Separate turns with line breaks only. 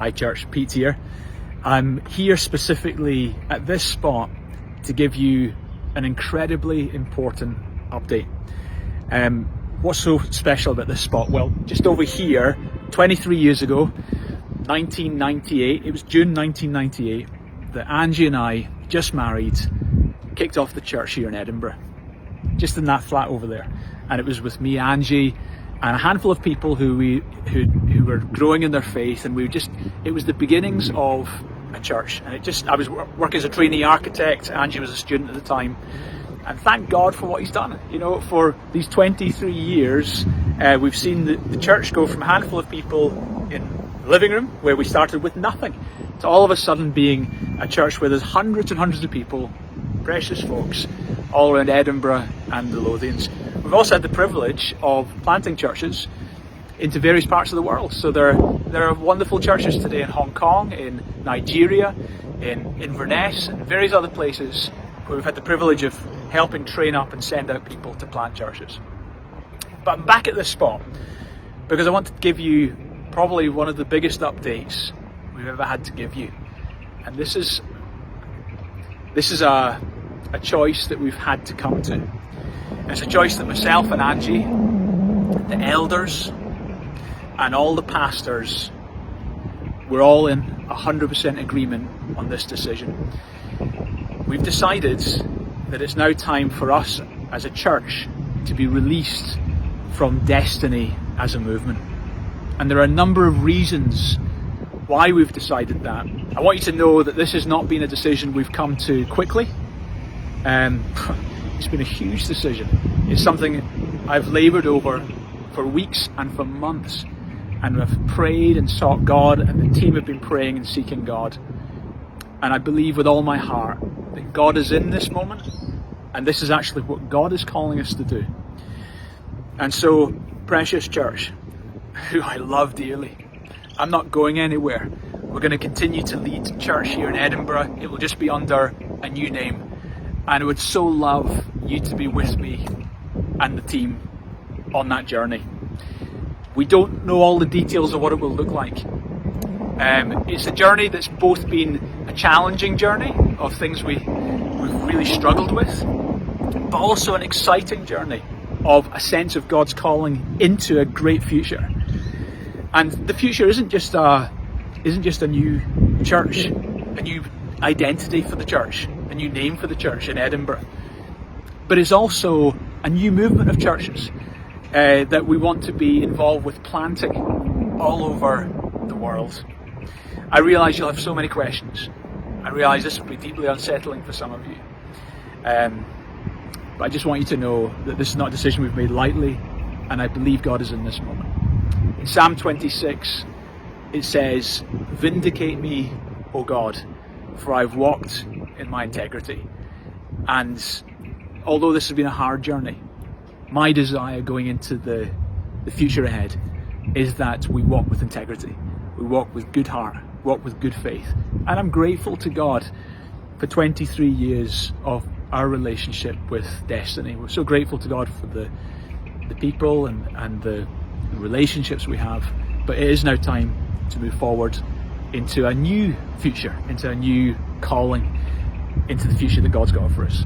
Hi Church, Pete here. I'm here specifically at this spot to give you an incredibly important update. What's so special about this spot? Well, just over here, 23 years ago, 1998, it was June 1998, that Angie and I, just married, kicked off the church here in Edinburgh, just in that flat over there. And it was with me, Angie, and a handful of people who were growing in their faith, and it was the beginnings of a church. And I was working as a trainee architect. Angie was a student at the time, and thank God for what he's done. You know, for these 23 years, we've seen the church go from a handful of people in the living room, where we started with nothing, to all of a sudden being a church where there's hundreds and hundreds of people, precious folks, all around Edinburgh and the Lothians. We've also had the privilege of planting churches into various parts of the world. So there are wonderful churches today in Hong Kong, in Nigeria, in Inverness, and various other places where we've had the privilege of helping train up and send out people to plant churches. But I'm back at this spot because I want to give you probably one of the biggest updates we've ever had to give you. And this is a choice that we've had to come to. And it's a choice that myself and Angie, the elders, and all the pastors, we're all in 100% agreement on this decision. We've decided that it's now time for us as a church to be released from destiny as a movement. And there are a number of reasons why we've decided that. I want you to know that this has not been a decision we've come to quickly. It's been a huge decision. It's something I've laboured over for weeks and for months, and I've prayed and sought God, and the team have been praying and seeking God. And I believe with all my heart that God is in this moment, and this is actually what God is calling us to do. And so, precious church, who I love dearly, I'm not going anywhere. We're going to continue to lead church here in Edinburgh. It will just be under a new name. And I would so love you to be with me and the team on that journey. We don't know all the details of what it will look like. It's a journey that's both been a challenging journey of things we've really struggled with, but also an exciting journey of a sense of God's calling into a great future. And the future isn't just a new church, a new identity for the church, a new name for the church in Edinburgh, but it's also a new movement of churches that we want to be involved with planting all over the world. I realise you'll have so many questions. I realise this will be deeply unsettling for some of you, but I just want you to know that this is not a decision we've made lightly, and I believe God is in this moment. In Psalm 26 it says, "Vindicate me, O God, for I've walked in my integrity." And although this has been a hard journey, my desire going into the future ahead is that we walk with integrity, we walk with good heart, walk with good faith. And I'm grateful to God for 23 years of our relationship with Destiny. We're so grateful to God for the people and the relationships we have, but it is now time to move forward into a new future, into a new calling, into the future that God's got for us.